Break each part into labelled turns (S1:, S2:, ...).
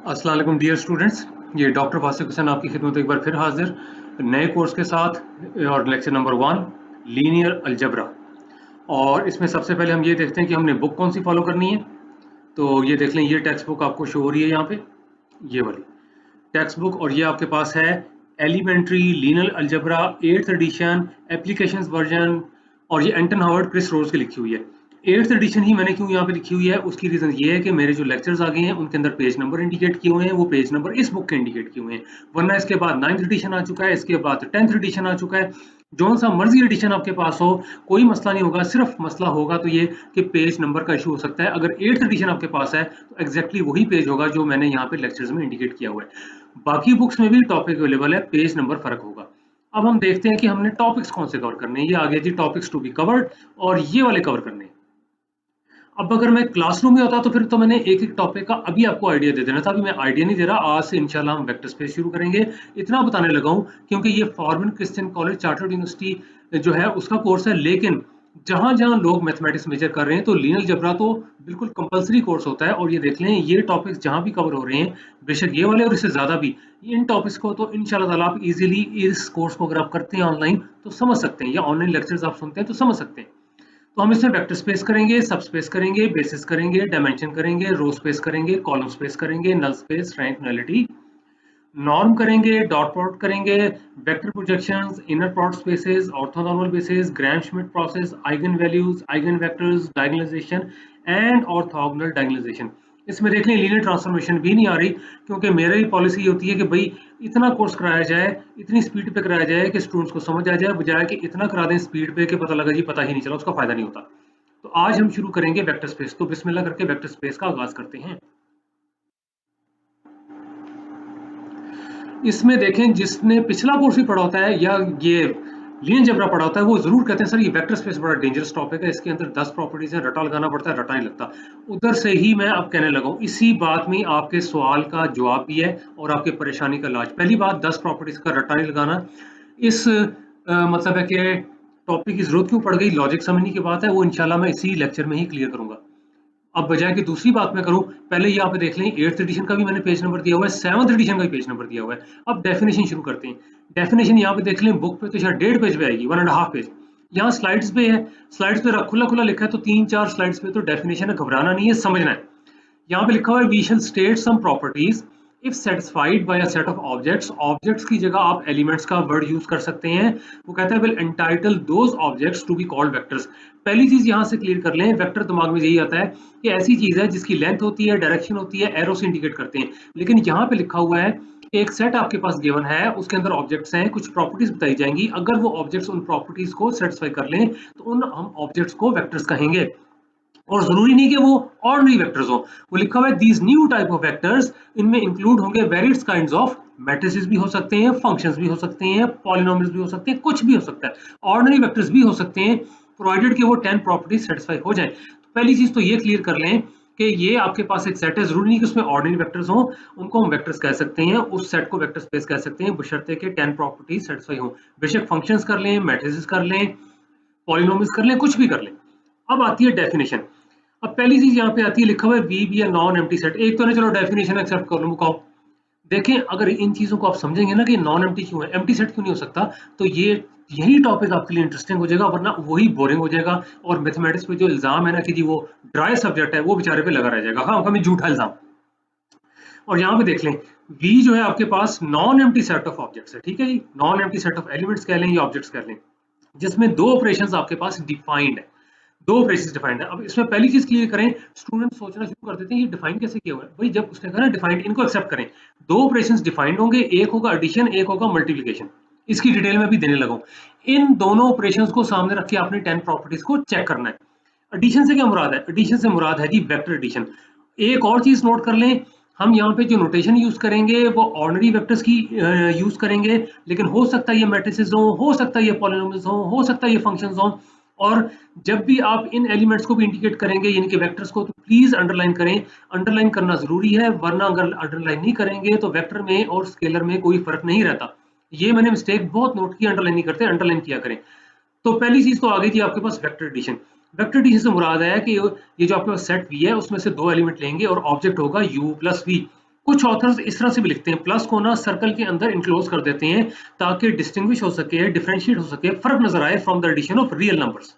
S1: अस्सलाम वालेकुम dear students, ये डॉक्टर वासिक हुसैन आपकी खिदमत एक बार फिर हाजिर नए कोर्स के साथ और लेक्चर नंबर 1 लीनियर अलजबरा। और इसमें सबसे पहले हम ये देखते हैं कि हमने बुक कौन सी फॉलो करनी है। तो ये देख लें, ये टेक्स्ट बुक आपको शो हो रही है यहाँ पे, ये वाली टेक्स्ट बुक, और ये आपके पास है elementary linear algebra 8th edition applications version, और ये एंटन हावर्ड क्रिस रोज की लिखी हुई है। 8th एडिशन ही मैंने क्यों यहाँ पे लिखी हुई है, उसकी रीजन ये है कि मेरे जो लेक्चर्स आ गए हैं उनके अंदर पेज नंबर इंडिकेट किए हुए हैं, वो पेज नंबर इस बुक के इंडिकेट किए हुए हैं। वरना इसके बाद 9th एडिशन आ चुका है, इसके बाद 10th एडिशन आ चुका है। जो सा मर्जी एडिशन आपके पास हो, कोई मसला नहीं होगा। सिर्फ मसला होगा तो ये कि पेज नंबर का इशू हो सकता है। अगर 8th एडिशन आपके पास है तो एग्जैक्टली वही पेज होगा जो मैंने यहाँ पे लेक्चर्स में इंडिकेट किया हुआ है। बाकी बुक्स में भी टॉपिक अवेलेबल है, पेज नंबर फर्क होगा। अब हम देखते हैं कि हमने टॉपिक्स कौन से कवर करने हैं। ये आ गया जी टॉपिक्स टू बी कवर्ड, और ये वाले कवर करने हैं। अब अगर मैं क्लासरूम में होता तो फिर तो मैंने एक एक टॉपिक का अभी आपको आइडिया दे देना था। अभी मैं आइडिया नहीं दे रहा, आज से इंशाल्लाह हम वेक्टर स्पेस शुरू करेंगे। इतना बताने लगा हूं क्योंकि ये Forman Christian college chartered university जो है उसका कोर्स है, लेकिन जहां जहां लोग मैथमेटिक्स मेजर कर रहे हैं तो लीनियर अलजेब्रा तो बिल्कुल कंपलसरी कोर्स होता है। और ये देख लें, ये टॉपिक्स जहां भी कवर हो रहे हैं, बेशक ये वाले और इससे ज्यादा भी, इन टॉपिक्स को तो इंशाल्लाह ताला आप इजीली इस कोर्स को अगर आप करते हैं ऑनलाइन तो समझ सकते हैं, या ऑनलाइन लेक्चर्स आप सुनते हैं तो समझ सकते हैं। तो हम इसमें वेक्टर स्पेस करेंगे, सब स्पेस करेंगे, बेसिस करेंगे, डायमेंशन करेंगे, रो स्पेस करेंगे, कॉलम स्पेस करेंगे, null space, rank, nullity, norm करेंगे, डॉट प्रोडक्ट करेंगे, vector projections, inner product spaces, orthonormal basis, Gram Schmidt process, eigen values, eigen vectors, diagonalization and orthogonal diagonalization. इसमें देख लें linear transformation भी नहीं आ रही, क्योंकि मेरी पॉलिसी होती है कि भाई इतना कोर्स कराया जाए, इतनी स्पीड पे कराया जाए कि स्टूडेंट्स को समझ आ जाए, बजाय कि इतना करा दें स्पीड पे कि पता लगा जी पता ही नहीं चला, उसका फायदा नहीं होता। तो आज हम शुरू करेंगे वेक्टर स्पेस। तो बिस्मिल्लाह करके वेक्टर स्पेस का आगाज करते हैं। इसमें देखें, जिसने पिछला कोर्स भी पढ़ा होता है या ये लीनियर अलजेब्रा पढ़ा होता है, वो जरूर कहते हैं सर ये वेक्टर स्पेस बड़ा डेंजरस टॉपिक है, इसके अंदर 10 प्रॉपर्टीज है, रटा लगाना पड़ता है, रटा नहीं लगता। उधर से ही मैं अब कहने लगा हूं, इसी बात में आपके सवाल का जवाब भी है और आपकी परेशानी का इलाज। पहली बात, 10 प्रॉपर्टीज का रटा नहीं लगाना, इस मतलब है कि टॉपिक की जरूरत क्यों पड़ गई, लॉजिक समझने की बात है, वो इंशाल्लाह मैं इसी लेक्चर में ही क्लियर करूंगा। अब बजाय कि दूसरी बात मैं करूं, पहले यहाँ पे देख लें 8th एडिशन का भी मैंने पेज नंबर दिया हुआ है, 7th एडिशन का भी पेज नंबर दिया हुआ है। अब डेफिनेशन शुरू करते हैं। डेफिनेशन यहाँ पे देख लें, बुक पे तो शायद 1.5 पेज पे आएगी, 1.5 पेज। यहाँ स्लाइड्स पे है, स्लाइड्स पे खुला खुला लिखा है, तो 3-4 स्लाइड्स पे तो डेफिनेशन है, घबराना नहीं है, समझना है। यहाँ पे लिखा हुआ है we shall state some properties if satisfied by a set of objects. Objects की जगह आप एलिमेंट्स का वर्ड यूज कर सकते हैं। वो कहता है will entitle those objects to be called vectors. पहली चीज यहाँ से क्लियर कर लें, वेक्टर दिमाग में यही आता है कि ऐसी चीज है जिसकी लेंथ होती है, डायरेक्शन होती है, एरो से इंडिकेट करते हैं। लेकिन यहाँ पे लिखा हुआ है एक सेट आपके पास गिवन है, उसके अंदर ऑब्जेक्ट्स हैं, कुछ प्रॉपर्टीज बताई जाएंगी, अगर वो ऑब्जेक्ट्स उन प्रॉपर्टीज को सेटिस्फाई कर लें तो उन हम ऑब्जेक्ट्स को वेक्टर्स कहेंगे। और जरूरी नहीं कि वो ऑर्डिनरी वेक्टर्स हो, वो लिखा हुआ है these new type of vectors, इनमें इंक्लूड होंगे वेरियस काइंड्स ऑफ मैट्रिसेस भी हो सकते हैं, फंक्शंस भी हो सकते हैं, पॉलिनोमियल्स भी हो सकते हैं, कुछ भी हो सकता है, ऑर्डिनरी वेक्टर्स भी हो सकते हैं, प्रोवाइडेड कि वो 10 प्रॉपर्टीज सेटिस्फाई हो जाए। तो पहली चीज तो ये क्लियर कर लें कि ये आपके पास एक सेट है, जरूरी नहीं कि उसमें ऑर्डिनरी वेक्टर्स हो, उनको हम वेक्टर्स कह सकते हैं, उस सेट को वेक्टर स्पेस कह सकते हैं, बशर्ते के 10 प्रॉपर्टीज सेटिस्फाई हो। बेशक फंक्शंस कर लें, मैट्रिसेस कर लें, पॉलिनोमियल्स कर लें, कुछ भी कर लें। अब आती है डेफिनेशन। अब पहली चीज यहाँ पे आती है, लिखा हुआ है V be a non empty set. एक तो ना, चलो डेफिनेशन एक्सेप्ट कर लो, मुकाओ। देखें, अगर इन चीजों को आप समझेंगे ना कि नॉन एम्प्टी क्यों है, एम्प्टी सेट क्यों नहीं हो सकता, तो ये यही टॉपिक आपके लिए इंटरेस्टिंग हो जाएगा, वरना वही बोरिंग हो जाएगा। और मैथमेटिक्स पे जो इल्जाम है ना कि जी वो ड्राई सब्जेक्ट है, वो बेचारे पे लगा रह जाएगा, हाँ हमें झूठा इल्जाम। और यहाँ पे देख लें, वी जो है आपके पास non empty set of objects है, ठीक है जी, non empty set of elements कह लें या ऑब्जेक्ट्स कह लें, जिसमें दो ऑपरेशंस आपके पास डिफाइंड है, दो ऑपरेशंस डिफाइंड है। अब इसमें पहली चीज क्लियर करें, स्टूडेंट सोचना शुरू कर देते हैं ये डिफाइन कैसे किया हुआ है। भाई जब उसने कहा ना डिफाइंड, इनको एक्सेप्ट करें। दो ऑपरेशंस डिफाइंड होंगे, एक होगा एडिशन, एक होगा मल्टीप्लिकेशन। इसकी डिटेल में भी देने लगा हूं। इन दोनों ऑपरेशंस को सामने रख के आपने 10 प्रॉपर्टीज को चेक करना है। एडिशन से क्या मुराद है, एडिशन से मुराद है जी वेक्टर एडिशन। एक और चीज नोट कर लें, हम यहाँ पे जो नोटेशन यूज करेंगे वो ऑर्डिनरी वेक्टर्स की यूज करेंगे, लेकिन हो सकता है ये मैट्रिसेस हो सकता है ये पॉलिनोमियल्स हो सकता है ये फंक्शंस हो। और जब भी आप इन एलिमेंट्स को भी इंडिकेट करेंगे यानी कि वेक्टर्स को, तो प्लीज अंडरलाइन करें। अंडरलाइन करना जरूरी है, वरना अगर अंडरलाइन नहीं करेंगे तो वेक्टर में और स्केलर में कोई फर्क नहीं रहता। ये मैंने मिस्टेक बहुत नोट की, अंडरलाइन नहीं करते, अंडरलाइन किया करें। तो पहली चीज तो आ गई थी आपके पास वेक्टर एडिशन। वेक्टर एडिशन से मुराद है कि ये जो आपके पास सेट वी है उसमें से दो एलिमेंट लेंगे और ऑब्जेक्ट होगा u प्लस वी। कुछ ऑथर्स इस तरह से भी लिखते हैं, प्लस को ना सर्कल के अंदर इंक्लोज कर देते हैं ताकि डिस्टिंग्विश हो सके, डिफरेंशिएट हो सके, फर्क नजर आए from the addition of real numbers.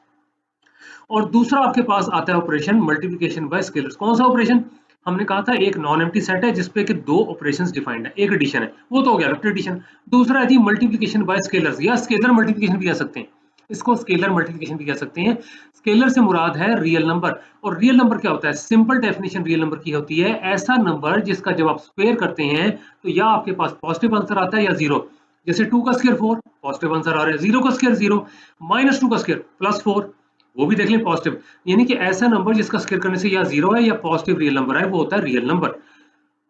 S1: और दूसरा आपके पास आता है ऑपरेशन मल्टीप्लिकेशन बाय स्केलर्स। कौन सा ऑपरेशन? हमने कहा था एक नॉन एम्प्टी सेट है जिसपे कि दो ऑपरेशंस डिफाइंड है, एक एडिशन है, वो तो हो गया वेक्टर एडिशन। दूसरा है जी मल्टीप्लिकेशन बाय स्केलर्स, या स्केलर मल्टीप्लिकेशन भी कह सकते हैं, इसको स्केलर मल्टीप्लिकेशन भी कह सकते हैं। स्केलर से मुराद है रियल नंबर। और रियल नंबर क्या होता है? सिंपल डेफिनेशन रियल नंबर की होती है ऐसा नंबर जिसका जब आप स्क्वायर करते हैं तो या आपके पास पॉजिटिव आंसर आता है या जीरो। जैसे 2 का स्क्वायर 4, पॉजिटिव आंसर आ रहा है, 0 का स्क्वायर 0, -2 का स्क्वायर +4, वो भी देख लें पॉजिटिव। यानी कि ऐसा नंबर जिसका स्क्वायर करने से या जीरो है या पॉजिटिव रियल नंबर है, वो होता है रियल नंबर।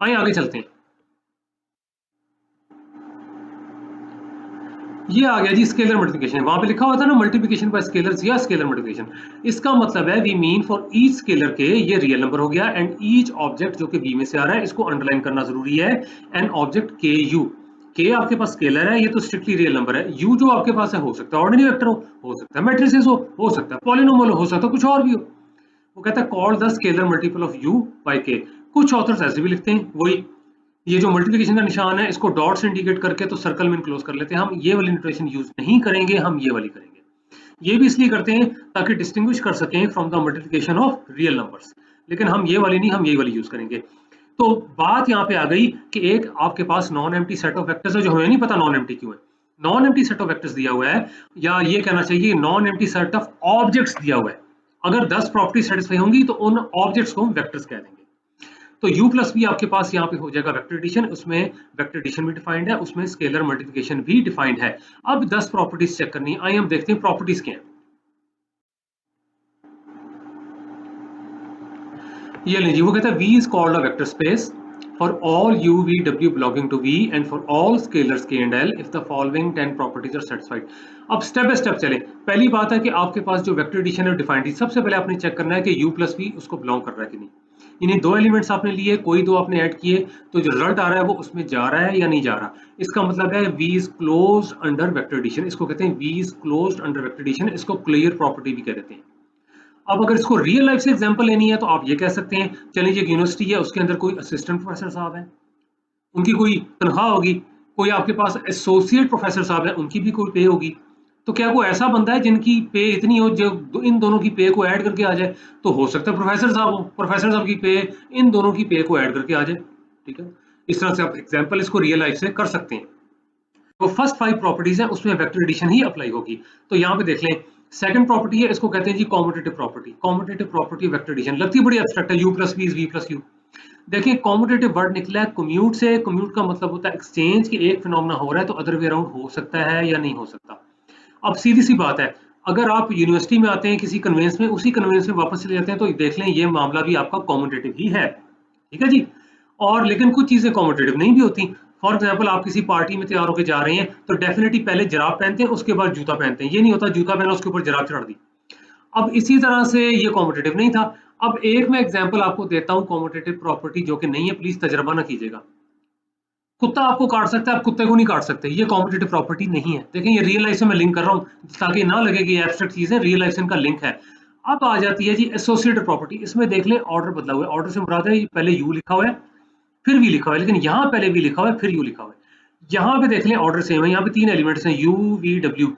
S1: आइए आगे चलते हैं। ये आ गया जी स्केलर मल्टीप्लिकेशन। वहां पे लिखा हुआ था ना मल्टीप्लिकेशन बाय स्केलर्स या स्केलर मल्टीप्लिकेशन। इसका मतलब है we mean for each scalar k, ये रियल नंबर हो गया, एंड ईच ऑब्जेक्ट जो कि वी में से आ रहा है इसको अंडरलाइन करना जरूरी है। एन ऑब्जेक्ट के यू, के आपके पास स्केलर है, ये तो स्ट्रिक्टली रियल नंबर है। यू जो आपके पास है हो सकता है ऑर्डिनरी वेक्टर हो सकता है मैट्रिसेस हो सकता है पॉलिनोमियल हो सकता है कुछ और भी हो। वो कहता है call the scalar multiple of u by k. कुछ ऑथर्स ऐसे भी लिखते हैं, वही ये जो मल्टीप्लिकेशन का निशान है इसको डॉट से इंडिकेट करके तो सर्कल में इनक्लोज कर लेते हैं। हम ये वाली नोटेशन यूज नहीं करेंगे, हम ये वाली करेंगे। ये भी इसलिए करते हैं ताकि डिस्टिंग्विश कर सकें from the multiplication of real numbers, लेकिन हम ये वाली नहीं, हम ये वाली यूज करेंगे। तो बात यहाँ पे आ गई कि एक आपके पास non empty set of vectors है, जो हमें नहीं पता नॉन एम्प्टी क्यों है। Non empty set of vectors दिया हुआ है, या ये कहना चाहिए non empty set of objects दिया हुआ है। अगर 10 प्रॉपर्टी सेटिस्फाई होंगी तो उन ऑब्जेक्ट्स को हम वेक्टर्स कह देंगे। तो u प्लस भी आपके पास यहाँ पे हो जाएगा वेक्टर एडिशन, उसमें वेक्टर एडिशन भी डिफाइंड है, उसमें स्केलर मल्टीप्लिकेशन भी डिफाइंड है। अब 10 प्रॉपर्टीज चेक करनी है, आइए हम देखते हैं प्रॉपर्टीज क्या हैं। ये लीजिए, वो कहता है v is called a vector space for all u v w belonging to v and for all scalars k and l if the following 10 properties are satisfied। अब स्टेप बाय स्टेप चलें। पहली बात है कि आपके पास जो वेक्टर एडिशन है defined है। सबसे पहले आपने चेक करना है कि u प्लस v उसको बिलोंग कर रहा है कि नहीं। यानी दो एलिमेंट्स आपने लिए, कोई दो आपने ऐड किए, तो जो रिजल्ट आ रहा है वो उसमें जा रहा है या नहीं जा रहा। इसका मतलब है v is closed under vector addition, इसको कहते हैं v is closed under vector addition, इसको क्लियर प्रॉपर्टी भी कहते हैं। अब अगर इसको रियल लाइफ से एग्जांपल लेनी है तो आप ये कह सकते हैं, चलिए एक यूनिवर्सिटी है, उसके अंदर कोई असिस्टेंट प्रोफेसर साहब है, उनकी कोई तनख्वाह होगी, कोई आपके पास एसोसिएट प्रोफेसर साहब है, उनकी भी कोई पे होगी। तो क्या कोई ऐसा बंदा है जिनकी पे इतनी हो जो इन दोनों की पे को ऐड करके आ जाए? तो हो सकता है प्रोफेसर साहब हो, प्रोफेसर साहब की पे इन दोनों की पे को ऐड करके आ जाए। ठीक है, इस तरह से आप एग्जाम्पल इसको रियल लाइफ से कर सकते हैं। तो फर्स्ट 5 प्रॉपर्टीज है उसमें वेक्टर एडिशन ही अप्लाई होगी। तो यहाँ पे देख लें, सेकंड प्रॉपर्टी है, इसको कहते हैं जी commutative property. Commutative property vector addition लगती है बड़ी एब्स्ट्रैक्ट है, u plus v is v plus u। देखिए कॉम्यूटेटिव वर्ड निकला है कम्यूट से। कम्यूट का मतलब होता है एक्सचेंज, कि एक फिनोमेना हो रहा है तो अदर वे अराउंड हो सकता है या नहीं हो सकता। अब सीधी सी बात है, अगर आप यूनिवर्सिटी में आते हैं किसी कन्वेंस में, उसी कन्वेंस में वापस चले जाते हैं, तो देख लें ये मामला भी आपका कॉम्यूटेटिव ही है। ठीक है जी। और लेकिन कुछ चीजें कॉम्यूटेटिव नहीं भी होती। फॉर एग्जाम्पल आप किसी पार्टी में तैयार होकर जा रहे हैं तो डेफिनेटली पहले जराब पहनते हैं, उसके बाद जूता पहनते हैं। ये नहीं होता जूता पहना उसके ऊपर जराब चढ़ा दी। अब इसी तरह से ये कॉम्यूटेटिव नहीं था। अब एक मैं एग्जाम्पल आपको देता हूँ कॉम्यूटेटिव प्रॉपर्टी जो कि नहीं है, प्लीज तजर्बा ना कीजिएगा। कुत्ता आपको काट सकता है, आप कुत्ते को नहीं काट सकते, ये कॉम्पिटिटिव प्रॉपर्टी नहीं है। देखें ये रियल लाइफ से मैं लिंक कर रहा हूँ ताकि ना लगे कि एब्स्ट्रैक्ट चीज है, रियल लाइफ से इनका लिंक है। अब आ जाती है जी एसोसिएटेड प्रॉपर्टी। इसमें देख लें ऑर्डर बदला हुआ है, ऑर्डर से मुराद है पहले यू लिखा हुआ है फिर वी लिखा हुआ है, लेकिन यहाँ पहले वी लिखा हुआ है फिर यू लिखा हुआ है। यहाँ पे देख लें ऑर्डर सेम है, यहाँ पे 3 एलिमेंट्स हैं, U V W.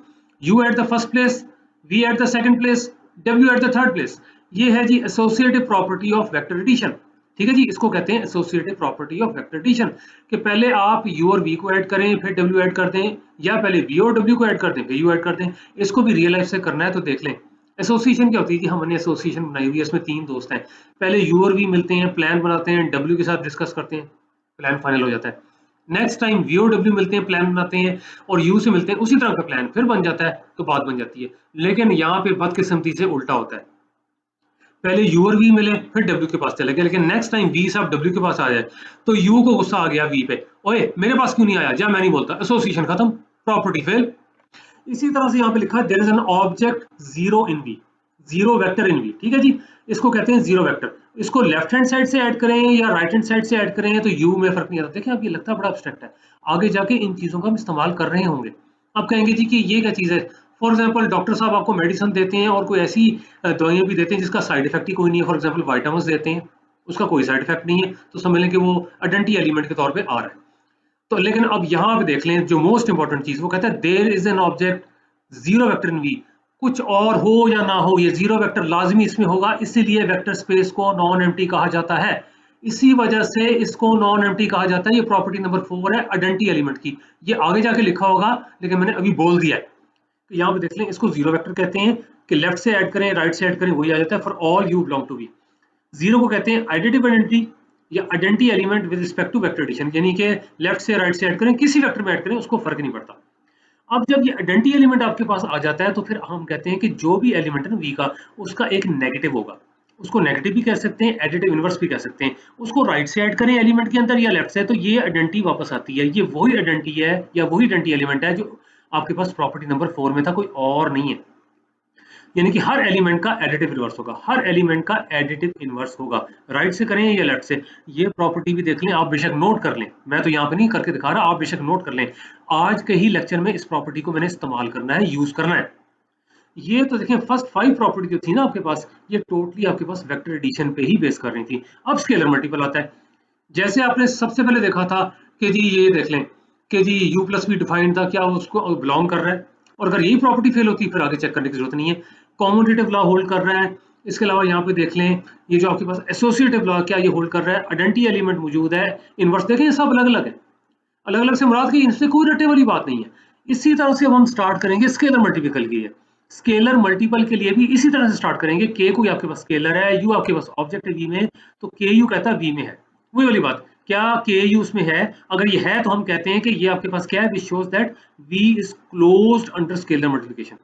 S1: U at the first place, V at the second place, W at the third place. ये है जी associative property of vector addition. ठीक है जी, इसको कहते हैं associative property of vector addition, कि पहले आप u और v को ऐड करें फिर w ऐड कर दें, या पहले v और w को ऐड कर दें फिर u ऐड कर दें। इसको भी रियल लाइफ से करना है तो देख लें एसोसिएशन क्या होती है कि हमने एसोसिएशन बनाई हुई है, इसमें 3 दोस्त हैं, पहले u और v मिलते हैं, प्लान बनाते हैं, w के साथ डिस्कस करते हैं, प्लान फाइनल हो जाता है। नेक्स्ट टाइम v और w मिलते हैं, प्लान बनाते हैं, और u से मिलते हैं, उसी तरह का प्लान फिर बन जाता है, तो बात बन जाती है। लेकिन यहाँ पे बदकिस्मती से उल्टा होता है, पहले u और v मिले फिर w के पास चले गए, लेकिन नेक्स्ट टाइम v साहब w के पास आ जाए तो u को गुस्सा आ गया v पे, ओए मेरे पास क्यों नहीं आया, जा मैं नहीं बोलता, एसोसिएशन खत्म, प्रॉपर्टी फेल। इसी तरह से यहाँ पे लिखा है there is an object zero in v, zero vector in v। ठीक है जी, इसको कहते हैं जीरो वेक्टर। इसको लेफ्ट हैंड साइड से ऐड करें या राइट हैंड साइड से ऐड करें तो u में फर्क नहीं आता। देखिए अब ये लगता है बड़ा एब्स्ट्रैक्ट है, आगे जाके इन चीजों का हम इस्तेमाल कर रहे होंगे। अब कहेंगे जी कि ये क्या चीज है। फॉर एग्जाम्पल डॉक्टर साहब आपको मेडिसिन देते हैं और कोई ऐसी दवाइयां भी देते हैं जिसका साइड इफेक्ट ही कोई नहीं है, फॉर एग्जाम्पल विटामिन देते हैं, उसका कोई साइड इफेक्ट नहीं है, तो समझ लें कि वो आइडेंटिटी एलिमेंट के तौर पे आ रहा है। तो लेकिन अब यहाँ पे देख लें जो मोस्ट इंपॉर्टेंट चीज, वो कहता है there is an object zero vector in V, कुछ और हो या ना हो ये जीरो वेक्टर लाजमी इसमें होगा, इसीलिए वेक्टर स्पेस को नॉन एम्प्टी कहा जाता है। इसी वजह से इसको नॉन एम्प्टी कहा जाता है। ये प्रॉपर्टी नंबर 4 है आइडेंटिटी एलिमेंट की। ये आगे जाके लिखा होगा लेकिन मैंने अभी बोल दिया है। तो यहाँ पे देख लें, इसको जीरो वेक्टर कहते हैं कि लेफ्ट से ऐड करें राइट से ऐड करें वही आ जाता है for all u belong to V. Zero को कहते हैं आइडेंटिटी आइडेंटिटी या identity element with respect to vector addition, यानी कि लेफ्ट से राइट से ऐड करें किसी वेक्टर में ऐड करें उसको फर्क नहीं पड़ता। अब जब ये आइडेंटिटी एलिमेंट आपके पास आ जाता है तो फिर हम कहते हैं कि जो भी एलिमेंट है ना वी का, उसका एक नेगेटिव होगा। उसको नेगेटिव भी कह सकते हैं, एडिटिव इनवर्स भी कह सकते हैं। उसको राइट से ऐड करें एलिमेंट के अंदर या लेफ्ट से, तो ये आइडेंटिटी वापस आती है। ये वही आइडेंटिटी है या वही आइडेंटिटी एलिमेंट है जो आपके पास प्रॉपर्टी नंबर 4 में था, कोई और नहीं है। यानी कि हर एलिमेंट का एडिटिव इनवर्स होगा, हर एलिमेंट का एडिटिव इनवर्स होगा, राइट से करें या लेफ्ट से। ये प्रॉपर्टी भी देख लें, आप बेशक नोट कर लें, मैं तो यहाँ पे नहीं करके दिखा रहा, आप बेशक नोट कर लें। आज के ही लेक्चर में इस प्रॉपर्टी को मैंने इस्तेमाल करना है, यूज करना है। ये तो देखें फर्स्ट 5 प्रॉपर्टी जो थी ना आपके पास, ये टोटली आपके पास वेक्टर एडिशन पे ही बेस कर रही थी। अब स्केलर मल्टीपल आता है। जैसे आपने सबसे पहले देखा था कि जी ये देख लें कि जी u प्लस भी डिफाइंड था, क्या उसको बिलोंग कर रहा है, और अगर यही प्रॉपर्टी फेल होती फिर आगे चेक करने की जरूरत नहीं है। कॉम्यूटेटिव लॉ होल्ड कर रहा है। इसके अलावा यहाँ पे देख लें, ये जो आपके पास एसोसिएटिव लॉ क्या ये होल्ड कर रहा है, आइडेंटिटी एलिमेंट मौजूद है, इनवर्स देखें ये सब अलग अलग है। अलग अलग से मुराद की इनसे कोई रटे वाली बात नहीं है। इसी तरह से अब हम स्टार्ट करेंगे स्केलर मल्टीपल के लिए। स्केलर मल्टीपल के लिए भी इसी तरह से स्टार्ट करेंगे। के कोई आपके पास स्केलर है, यू आपके पास ऑब्जेक्ट है वी में, तो के यू कहता है वी में है। वही वाली बात, क्या के यू उसमें है? अगर ये है तो हम कहते हैं कि ये आपके पास क्या है, which shows that V is closed under scalar multiplication.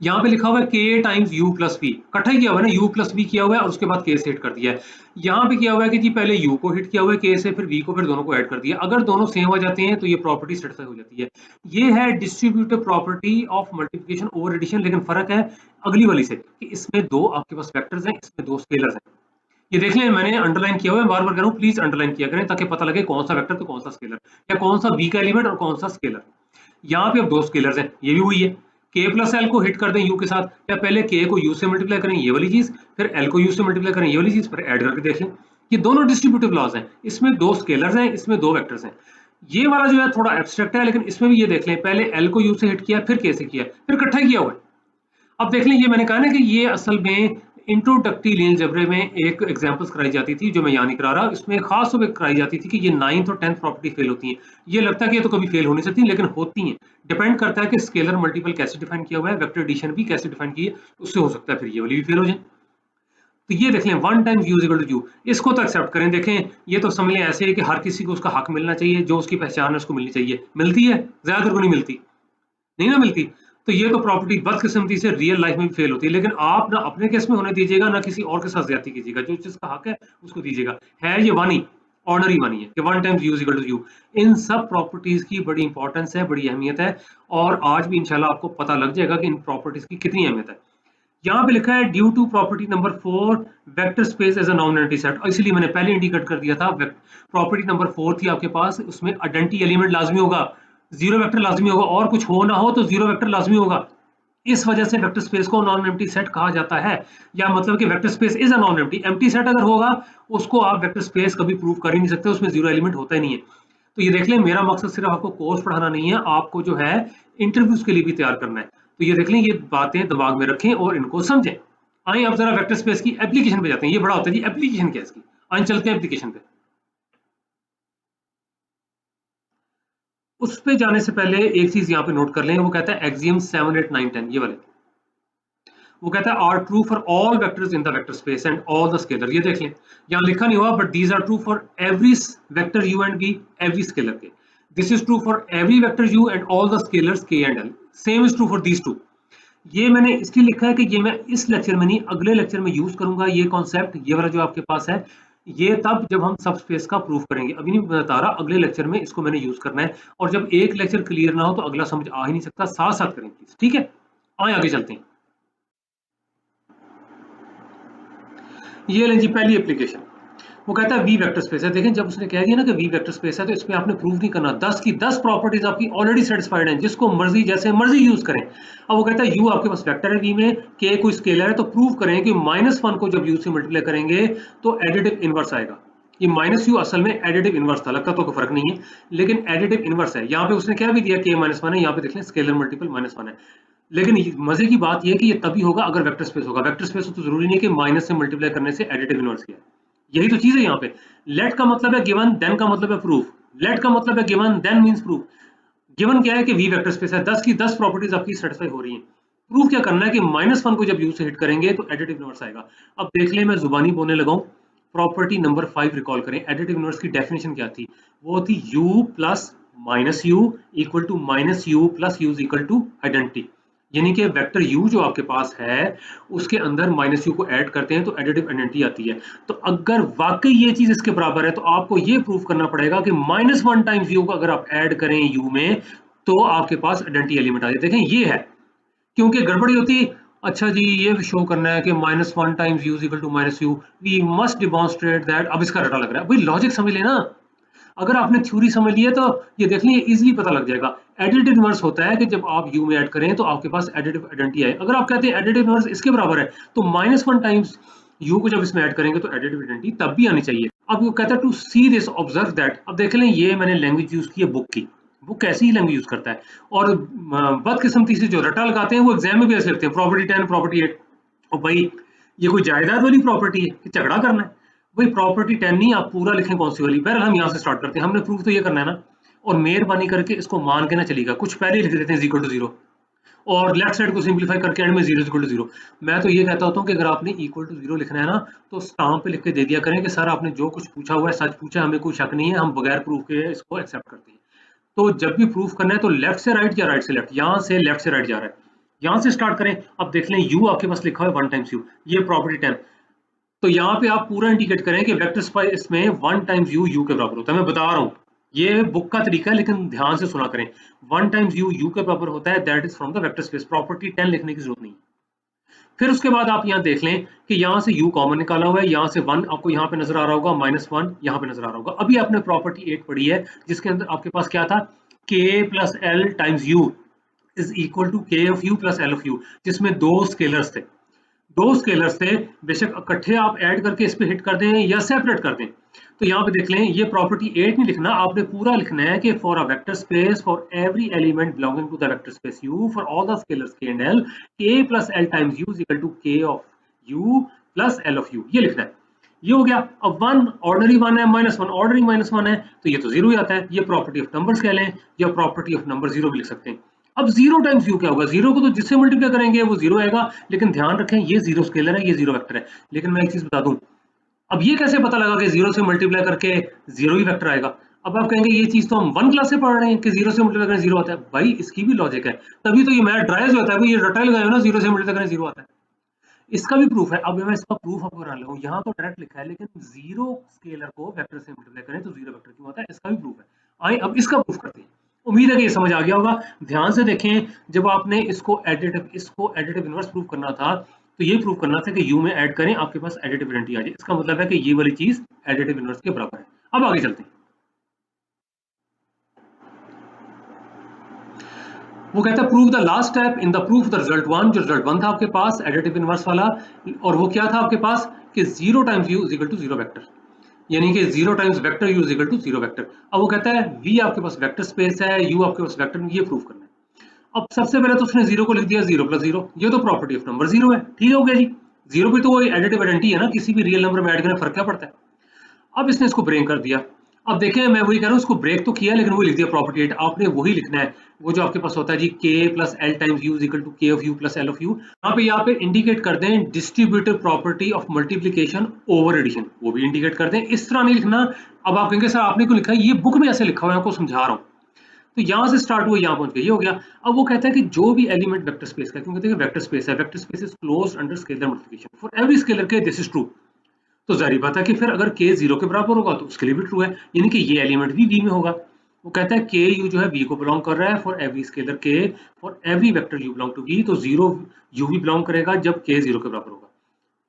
S1: यहाँ पे लिखा हुआ है के टाइम्स यू प्लस वी, इकट्ठा ही किया हुआ है ना, यू प्लस वी किया हुआ है और उसके बाद के से हिट कर दिया है। यहाँ पे किया हुआ है कि जी पहले यू को हिट किया हुआ है के से, फिर वी को, फिर दोनों को ऐड कर दिया। अगर दोनों सेम हो जाते हैं तो ये प्रॉपर्टी सेटिस्फाई हो जाती है। ये है distributive property of multiplication over addition. लेकिन फर्क है अगली वाली से कि इसमें दो आपके पास वेक्टर्स हैं, इसमें दो स्केलर्स हैं। ये देख लें, मैंने अंडरलाइन किया हुआ है, बार बार कह रहा हूँ प्लीज अंडरलाइन किया करें ताकि पता लगे कौन सा वेक्टर तो कौन सा स्केलर, या कौन सा वी का एलिमेंट और कौन सा स्केलर। यहाँ पे अब दो स्केलर्स हैं, ये भी वही है। के प्लस एल को हिट कर दें यू के साथ, या पहले के को यू से मल्टीप्लाई करें ये वाली चीज, फिर एल को यू से मल्टीप्लाई करें ये वाली चीज, फिर ऐड करके देखें। ये दोनों डिस्ट्रीब्यूटिव लॉज हैं, इसमें दो स्केलर्स हैं, इसमें दो वेक्टर्स हैं। ये वाला जो है थोड़ा एब्स्ट्रैक्ट है, लेकिन इसमें भी ये देख लें, पहले एल को यू से हिट किया, फिर के से किया, फिर इकट्ठा किया हुआ है। अब देख लें, ये मैंने कहा ना कि ये असल में इंट्रोडक्टरी लीनियर अलजेब्रा में एक एग्जांपल्स कराई जाती थी जो मैं यहाँ नहीं करा रहा। इसमें खास तौर पर कराई जाती थी कि ये 9th और 10th प्रॉपर्टी फेल होती हैं। ये लगता है कि ये तो कभी फेल हो नहीं सकती, लेकिन होती हैं। डिपेंड करता है कि स्केलर मल्टीपल कैसे डिफाइन किया हुआ है, वेक्टर एडिशन भी कैसे डिफाइन की है, उससे हो सकता है फिर ये वाली भी फेल हो जाए। तो ये देख लें, one times u is equal to u, इसको तो एक्सेप्ट करें। देखें ये तो समझ लें ऐसे है कि हर किसी को उसका हक मिलना चाहिए, जो उसकी पहचान है उसको मिलनी चाहिए। मिलती है? ज्यादातर को नहीं मिलती, नहीं ना मिलती। तो ये तो प्रॉपर्टी बदकिस्मती से रियल लाइफ में भी फेल होती है। लेकिन आप ना अपने केस में होने दीजिएगा, ना किसी और के साथ ज्यादती कीजिएगा, जो जिसका हक है उसको दीजिएगा। है ये वन ही, ऑर्डनरी वन ही है कि one times u is equal to u. इन सब प्रॉपर्टीज की बड़ी इंपॉर्टेंस है, बड़ी अहमियत है, और आज भी इंशाल्लाह आपको पता लग जाएगा कि इन प्रॉपर्टीज की कितनी अहमियत है। यहाँ पे लिखा है due to property number 4 vector space as a non identity set, इसलिए मैंने पहले इंडिकेट कर दिया था। प्रॉपर्टी नंबर 4 थी आपके पास, उसमें आइडेंटिटी एलिमेंट लाजमी होगा, जीरो वेक्टर लाजमी होगा, और कुछ हो ना हो तो जीरो वेक्टर लाजमी होगा। इस वजह से वेक्टर स्पेस को नॉन एम्प्टी सेट कहा जाता है, या मतलब कि vector space is a non empty. Empty set अगर होगा उसको आप वेक्टर स्पेस कभी प्रूव कर ही नहीं सकते, उसमें जीरो एलिमेंट होता ही नहीं है। तो ये देख लें, मेरा मकसद सिर्फ आपको कोर्स पढ़ाना नहीं है, आपको जो है इंटरव्यूज के लिए भी तैयार करना है। तो ये देख लें, ये बातें दिमाग में रखें और इनको समझें। आइए अब जरा वेक्टर स्पेस की एप्लीकेशन पे जाते हैं। ये बड़ा होता है जी, एप्लीकेशन क्या है इसकी। आइए चलते हैं एप्लीकेशन पे। उस पे जाने से पहले एक चीज यहाँ पे नोट कर लें, वो कहता है एक्सियम 7, 8, 9, 10 ये वाले। वो कहता है are true for all vectors in the vector space and all the scalar. ये देख लें, यहाँ लिखा नहीं हुआ, but these are true for every vector u and b, every scalar k. This is true for every vector u and all the scalars k and l. Same is true for these two. ये मैंने इसलिए लिखा है कि ये मैं इस lecture में नहीं, अगले लेक्चर में यूज करूंगा ये कॉन्सेप्ट, ये वाला जो आपके पास है, ये तब जब हम सब स्पेस का प्रूफ करेंगे। अभी नहीं बता रहा, अगले लेक्चर में इसको मैंने यूज करना है। और जब एक लेक्चर क्लियर ना हो तो अगला समझ आ ही नहीं सकता। साथ साथ करें प्लीज, ठीक है। आए आगे चलते हैं। ये लें जी पहली एप्लीकेशन। वो कहता है वी वेक्टर स्पेस है। देखें जब उसने कह दिया ना कि वी वेक्टर स्पेस है तो इसमें आपने प्रूव नहीं करना, 10 की 10 प्रॉपर्टीज आपकी ऑलरेडी सेटिस्फाइड हैं, जिसको मर्जी जैसे मर्जी यूज करें। अब वो कहता है यू आपके पास वेक्टर है वी में, के कोई स्केलर है, तो प्रूव करें कि -1 को जब यू से मल्टीप्लाई करेंगे तो एडिटिव इनवर्स आएगा। ये माइनस यू असल में एडिटिव इनवर्स था, लगता तो कोई फर्क नहीं है लेकिन एडिटिव इनवर्स है। यहाँ पे उसने क्या भी दिया के -1 है, यहाँ पे देख लें स्केलर मल्टीपल -1 है। लेकिन मजे की बात यह है कि ये तभी होगा अगर वेक्टर स्पेस होगा। वेक्टर स्पेस हो तो जरूरी नहीं है कि माइनस से मल्टीप्लाई करने से एडिटिव इनवर्स किया। यही तो चीज है यहाँ पे। लेट का मतलब है गिवन, देन का मतलब है प्रूफ। लेट का मतलब है given, then means proof. Given क्या है कि वी वेक्टर स्पेस है, 10 की 10 प्रॉपर्टीज आपकी सेटिस्फाई हो रही हैं। प्रूफ क्या करना है कि -1 को जब यू से हिट करेंगे तो एडिटिव इनवर्स आएगा। अब देख ले मैं जुबानी बोलने लगा हूं। प्रॉपर्टी नंबर 5 रिकॉल करें। एडिटिव इनवर्स की डेफिनेशन क्या थी? वो थी u plus minus u equal to minus u plus u equal to identity. यानी कि वेक्टर u जो आपके पास है उसके अंदर माइनस यू को ऐड करते हैं तो एडिटिव आइडेंटिटी आती है। तो अगर वाकई ये चीज इसके बराबर है तो आपको ये प्रूफ करना पड़ेगा कि -1 टाइम्स यू को अगर आप ऐड करें u में तो आपके पास आइडेंटिटी एलिमेंट आ जाए। देखें ये है, क्योंकि गड़बड़ी होती। अच्छा जी ये शो करना है कि -1 times u equal to minus u, we must demonstrate that. अब इसका रटा लग रहा है भाई, लॉजिक समझ लेना। अगर आपने थ्योरी समझ ली है तो ये देख लीजिए इजीली पता लग जाएगा। एडिटिव इनवर्स होता है कि जब आप u में ऐड करें तो आपके पास एडिटिव आइडेंटिटी आए। अगर आप कहते हैं एडिटिव इनवर्स इसके बराबर है तो -1 टाइम्स u को जब इसमें ऐड करेंगे तो एडिटिव आइडेंटिटी तब भी आनी चाहिए। अब वो कहता है to see this observe that. अब देख लें ये मैंने लैंग्वेज यूज की है बुक की। वो कैसी ही लैंग्वेज यूज करता है। और बदकिस्मती से जो रटा लगाते हैं वो एग्जाम में भी ऐसे लिखते हैं प्रॉपर्टी 10 प्रॉपर्टी 8। और भाई ये कोई जायदाद वाली प्रॉपर्टी है कि झगड़ा करना है? भाई प्रॉपर्टी 10 नहीं, आप पूरा लिखें कौन सी वाली। बहरहाल हम यहाँ से स्टार्ट करते हैं, हमने प्रूफ तो ये करना है ना। और मेहरबानी करके इसको मान के ना चलिएगा, कुछ पहले ही लिख देते हैं इक्वल टू 0 और लेफ्ट साइड को सिंपलीफाई करके एंड में 0 इक्वल टू 0। मैं तो ये कहता होता हूँ कि अगर आपने इक्वल टू 0 लिखना है ना तो स्टाम्प पे लिख के दे दिया करें कि सर आपने जो कुछ पूछा हुआ है सच पूछा, हमें कोई शक नहीं है, हम बगैर प्रूफ के इसको एक्सेप्ट करते हैं। तो जब भी प्रूफ करना है तो लेफ्ट से राइट या राइट से लेफ्ट, यहाँ से लेफ्ट से राइट जा रहा है, यहाँ से स्टार्ट करें। अब देख लें यू आपके पास लिखा हुआ है 1 टाइम्स यू, ये प्रॉपर्टी 10। तो यहाँ पे आप पूरा इंडिकेट करें कि वेक्टर स्पेस में 1 टाइम्स यू के बराबर होता है। मैं बता रहा हूँ ये बुक का तरीका है लेकिन ध्यान से सुना करें। 1 टाइम्स यू के बराबर होता है, that is from the vector space. Property 10 लिखने की जरूरत नहीं। फिर उसके बाद आप यहाँ देख लें कि यहाँ से u कॉमन निकाला हुआ है, यहाँ से 1 आपको यहाँ पे नजर आ रहा होगा, -1 यहाँ पे नजर आ रहा होगा। अभी आपने प्रॉपर्टी 8 पढ़ी है जिसके अंदर आपके पास क्या था, k plus l times u is equal to k of u plus l of u, जिसमें दो स्केलर्स थे। दो स्केलर्स थे, बेशक इकट्ठे आप ऐड करके इस पे हिट कर दें या सेपरेट कर दें। तो यहाँ पे देख लें ये प्रॉपर्टी 8 नहीं लिखना, आपने पूरा लिखना है कि for a vector space for every element belonging to the vector space u for all the scalars k and l, k plus l times u is equal to k of u plus l of u। ये लिखना है। ये हो गया। अब 1 ordinary 1 है, -1 ordinary -1 है, तो ये तो 0 ही आता है। ये प्रॉपर्टी ऑफ नंबर्स कह लें या प्रॉपर्टी ऑफ नंबर 0 भी लिख सकते हैं। अब 0 टाइम्स यू क्या होगा, 0 को तो जिससे मल्टीप्लाई करेंगे वो 0 आएगा। लेकिन ध्यान रखें ये 0 स्केलर है, ये 0 वेक्टर है। लेकिन मैं एक चीज बता दूं, अब ये कैसे पता लगा कि 0 से मल्टीप्लाई करके 0 ही वेक्टर आएगा? अब आप कहेंगे ये चीज तो हम 1 क्लास से पढ़ रहे हैं कि 0 से मल्टीप्लाई करें 0 आता है। भाई इसकी भी लॉजिक है, तभी तो ये मैथ ड्राइज होता है। ये रटा लगाए हो ना 0 से मल्टीप्लाई करें 0 आता है, इसका भी प्रूफ है। अब मैं इसका प्रूफ आपको बना लूं, यहाँ तो डायरेक्ट लिखा है लेकिन 0 स्केलर को वेक्टर से मल्टीप्लाई करें तो 0 वेक्टर क्यों आता है, इसका भी प्रूफ है। आइए अब इसका प्रूफ करते हैं। उम्मीद है कि ये समझ आ गया होगा। ध्यान से देखें, जब आपने इसको एडिटिव इनवर्स प्रूफ करना था तो ये प्रूफ करना था कि u में ऐड करें आपके पास एडिटिव आइडेंटिटी आ जाए। इसका मतलब है कि ये वाली चीज एडिटिव इनवर्स के बराबर है। अब आगे चलते हैं। वो कहता है prove the last step in the proof the result 1। जो रिजल्ट 1 था आपके पास एडिटिव इनवर्स वाला, और वो क्या था आपके पास कि 0 times u is equal to 0 vector, यानी कि 0 times vector u is equal to 0 vector. अब वो कहता है v आपके पास वेक्टर स्पेस है, u आपके पास वेक्टर, ये प्रूफ करना है। अब सबसे पहले तो उसने 0 को लिख दिया 0 प्लस 0, ये तो प्रॉपर्टी ऑफ नंबर 0 है। ठीक हो गया जी, 0 भी तो वो एडिटिव आइडेंटिटी है ना, किसी भी रियल नंबर में ऐड करने फर्क क्या पड़ता है। अब इसने इसको ब्रेक कर दिया। अब देखें मैं वही कह रहा हूँ, इसको ब्रेक तो किया लेकिन वो लिख दिया प्रॉपर्टी 8। आपने वही लिखना है वो जो आपके पास होता है जी k plus l times u is equal to k of u plus l of u। यहाँ पे इंडिकेट कर दें distributive property of multiplication over addition, वो भी इंडिकेट कर दें। इस तरह नहीं लिखना। अब आप कहेंगे सर आपने क्यों लिखा है, ये बुक में ऐसे लिखा हुआ है, आपको समझा रहा हूँ। तो यहाँ से स्टार्ट हुआ यहाँ पहुंच गया, ये हो गया। अब वो कहता है कि जो भी एलिमेंट वेक्टर स्पेस का, क्योंकि देखिए वेक्टर स्पेस है, vector space is closed under scalar multiplication for every scalar k, this is true. तो जाहिर बात है कि फिर अगर k 0 के बराबर होगा तो उसके लिए भी ट्रू है, यानी कि ये एलिमेंट भी v में होगा। वो कहता है k u जो है v को बिलोंग कर रहा है for every scalar k for every vector u belong to v। तो 0 u भी बिलोंग करेगा जब k 0 के बराबर होगा।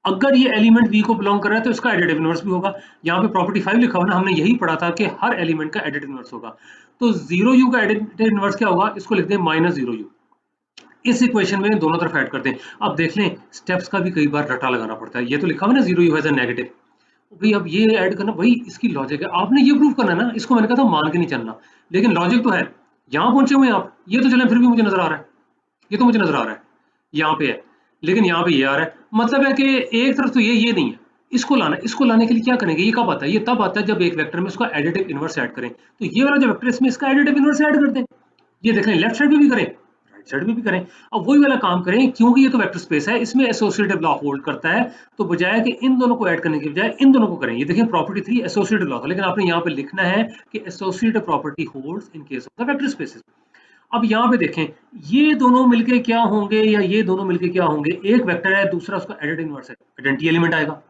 S1: अगर ये एलिमेंट वी को बिलोंग कर रहा है तो इसका एडिटिव इनवर्स भी होगा। यहाँ पे प्रॉपर्टी 5 लिखा हुआ ना, हमने यही पढ़ा था कि हर एलिमेंट का एडिटिव इनवर्स होगा। तो 0u का एडिटिव इनवर्स क्या होगा, इसको लिखते हैं -0u। इस इक्वेशन में दोनों तरफ ऐड करते हैं। अब देख लें स्टेप्स का भी कई बार रटा लगाना पड़ता है। ये तो लिखा हुआ ना 0u हैज अ नेगेटिव, भाई अब ये ऐड करना, भाई इसकी लॉजिक है, आपने ये प्रूव करना है ना, इसको मैंने कहा था मान के नहीं चलना, लेकिन लॉजिक तो है। यहाँ पहुंचे हुए हैं आप, ये तो चले फिर भी मुझे नजर आ रहा है, ये तो मुझे नजर आ रहा है, यहाँ पे है, लेकिन यहाँ पे ये आ रहा है, मतलब है कि एक तरफ तो ये नहीं है, इसको लाना, इसको लाने के लिए क्या करेंगे, ये कब आता है, ये तब आता है जब एक वेक्टर में उसका एडिटिव इनवर्स ऐड करें। तो ये वाला जो वेक्टर है इसमें इसका एडिटिव इनवर्स ऐड कर दें, ये देख लें लेफ्ट साइड में भी करें, राइट साइड में भी करें। अब वही वाला काम करें, क्योंकि ये तो वेक्टर स्पेस है, इसमें एसोसिएटिव लॉ होल्ड करता है, तो बजाय कि इन दोनों को ऐड करने के बजाय इन दोनों को करें। ये देखें प्रॉपर्टी 3 एसोसिएटिव लॉ था, लेकिन आपने यहाँ पे लिखना है कि associative property holds in case of the vector spaces. अब यहाँ पे देखें ये दोनों मिलके क्या होंगे, या ये दोनों मिलके क्या होंगे, एक वेक्टर है दूसरा उसका एडिट इनवर्स है, आइडेंटिटी एलिमेंट आएगा।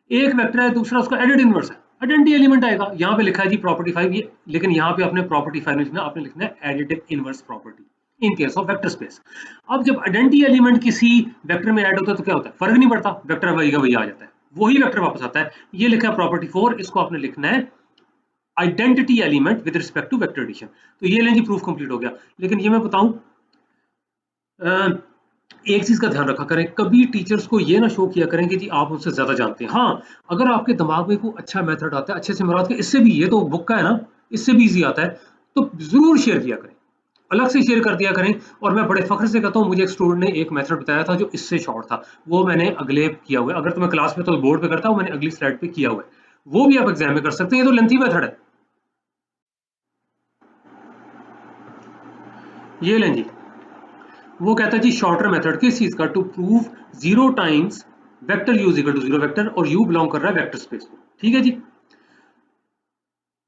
S1: एक वेक्टर है दूसरा उसका एडिट इनवर्स है, आइडेंटिटी एलिमेंट आएगा। यहाँ पे लिखा है जी प्रॉपर्टी 5 ये, लेकिन यहाँ पे आपने प्रॉपर्टी 5 लिखना, आपने लिखना है additive inverse property in case of vector space. अब जब आइडेंटिटी एलिमेंट किसी वेक्टर में ऐड होता है तो क्या होता है, फर्क नहीं पड़ता, वेक्टर वही का वही आ जाता है, वही वेक्टर वापस आता है। ये लिखा है प्रॉपर्टी 4, इसको आपने लिखना है identity element with respect to vector addition. तो ये लें जी प्रूफ कंप्लीट हो गया। लेकिन ये मैं बताऊं, एक चीज का ध्यान रखा करें, कभी टीचर्स को ये ना शो किया करें कि जी आप उनसे ज्यादा जानते हैं। हाँ, अगर आपके दिमाग में कोई अच्छा मेथड आता है, अच्छे से मुराद के इससे भी, ये तो बुक का है ना, इससे भी इजी आता है, तो जरूर शेयर किया करें, अलग से शेयर कर दिया करें। और मैं बड़े फख्र से कहता हूँ, मुझे एक स्टूडेंट ने एक मेथड बताया था जो इससे शॉर्ट था, वो मैंने अगले किया हुआ है। अगर तुम्हें क्लास में तो बोर्ड पे करता हूँ, मैंने अगली स्लाइड पे किया हुआ है, वो भी आप एग्जाम में कर सकते हैं। ये तो लेंथी मेथड है। ये लें जी, वो कहता है जी शॉर्टर मेथड किस चीज का, to prove 0 times vector u is equal to 0 vector, और यू बिलोंग कर रहा है वेक्टर स्पेस को। ठीक है जी,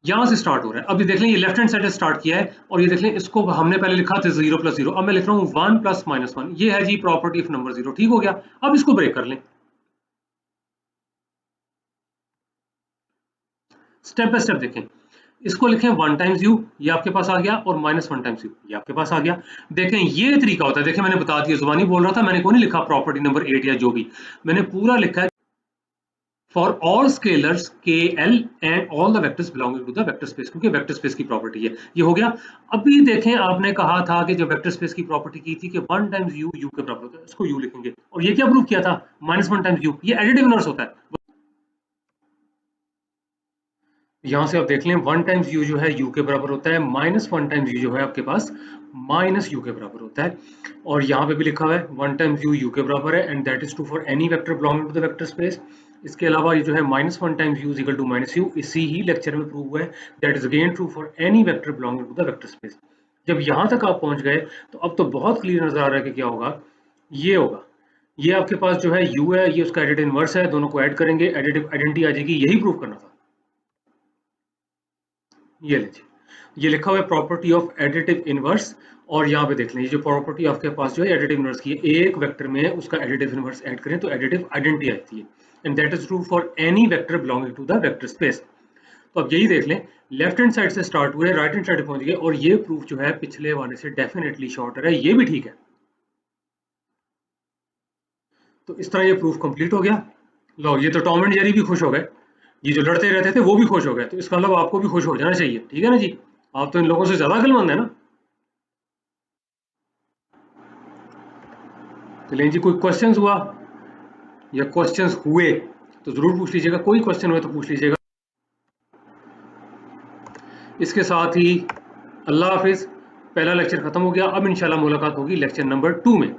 S1: यहां से स्टार्ट हो रहा है। अब ये देख लें, ये लेफ्ट हैंड साइड से स्टार्ट किया है, और ये देख लें इसको हमने पहले लिखा था 0 + 0, अब मैं लिख रहा हूँ 1 + -1। ये है जी प्रॉपर्टी ऑफ नंबर 0। ठीक हो गया, अब इसको ब्रेक कर लें, स्टेप बाय स्टेप देखें। इसको लिखें 1 टाइम्स यू, ये आपके पास आ गया, और -1 टाइम्स यू, ये आपके पास आ गया। देखें ये तरीका होता है, देखें मैंने बता दिया, जुबानी बोल रहा था, मैंने को नहीं लिखा प्रॉपर्टी नंबर 8 या जो भी, मैंने पूरा लिखा है for all scalars k l and all the vectors belonging to the vector space, क्योंकि वेक्टर स्पेस की प्रॉपर्टी है। ये हो गया। अभी देखें आपने कहा था कि जब वेक्टर स्पेस की प्रॉपर्टी की थी कि 1 टाइम्स यू यू के बराबर होता है, इसको यू लिखेंगे, और ये क्या प्रूव किया था, -1 टाइम्स यू, ये एडिटिव इनवर्स होता है। यहां से आप देख लें 1 टाइम्स यू जो है यू के बराबर होता है, -1 टाइम्स यू जो है आपके पास माइनस यू के बराबर होता है। और यहाँ पे भी लिखा हुआ है 1 टाइम्स यू यू के बराबर है, and that is true for any vector belonging to the vector space. इसके अलावा ये जो है -1 times u is equal to -u, इसी ही लेक्चर में प्रूव हुआ है, that is again true for any vector belonging to the vector space. जब यहाँ तक आप पहुंच गए तो अब तो बहुत क्लियर नजर आ रहा है कि क्या होगा, ये होगा, ये आपके पास जो है u है, ये उसका एडिटिव इनवर्स है, दोनों को ऐड करेंगे, एडिटिव आइडेंटिटी आ जाएगी, यही प्रूव करना था। ये लीजिए, ये लिखा हुआ है प्रॉपर्टी ऑफ एडिटिव इनवर्स, और यहाँ पे देख लें ये जो प्रॉपर्टी आपके पास जो है एडिटिव इनवर्स की है, एक वेक्टर में उसका एडिटिव इनवर्स ऐड करें तो एडिटिव आइडेंटिटी आती है, and that is true for any vector belonging to the vector space. तो अब यही देख लें, लेफ्ट हैंड साइड से स्टार्ट हुए, राइट हैंड साइड पहुंच गए, और ये प्रूफ जो है पिछले वाले से डेफिनेटली शॉर्टर है, ये भी ठीक है। तो इस तरह ये प्रूफ कंप्लीट हो गया। लो, ये तो टॉम एंड जेरी भी खुश हो गए, ये जो लड़ते रहते थे वो भी खुश हो गए, तो इसका मतलब आपको भी खुश हो जाना चाहिए। ठीक है ना जी, आप तो इन लोगों से ज्यादा अक्लमंद है ना। चलिए जी, कोई क्वेश्चंस हुआ या क्वेश्चंस हुए तो जरूर पूछ लीजिएगा, कोई क्वेश्चन हुए तो पूछ लीजिएगा। इसके साथ ही अल्लाह हाफिज, पहला लेक्चर खत्म हो गया। अब इंशाल्लाह मुलाकात होगी लेक्चर नंबर 2 में।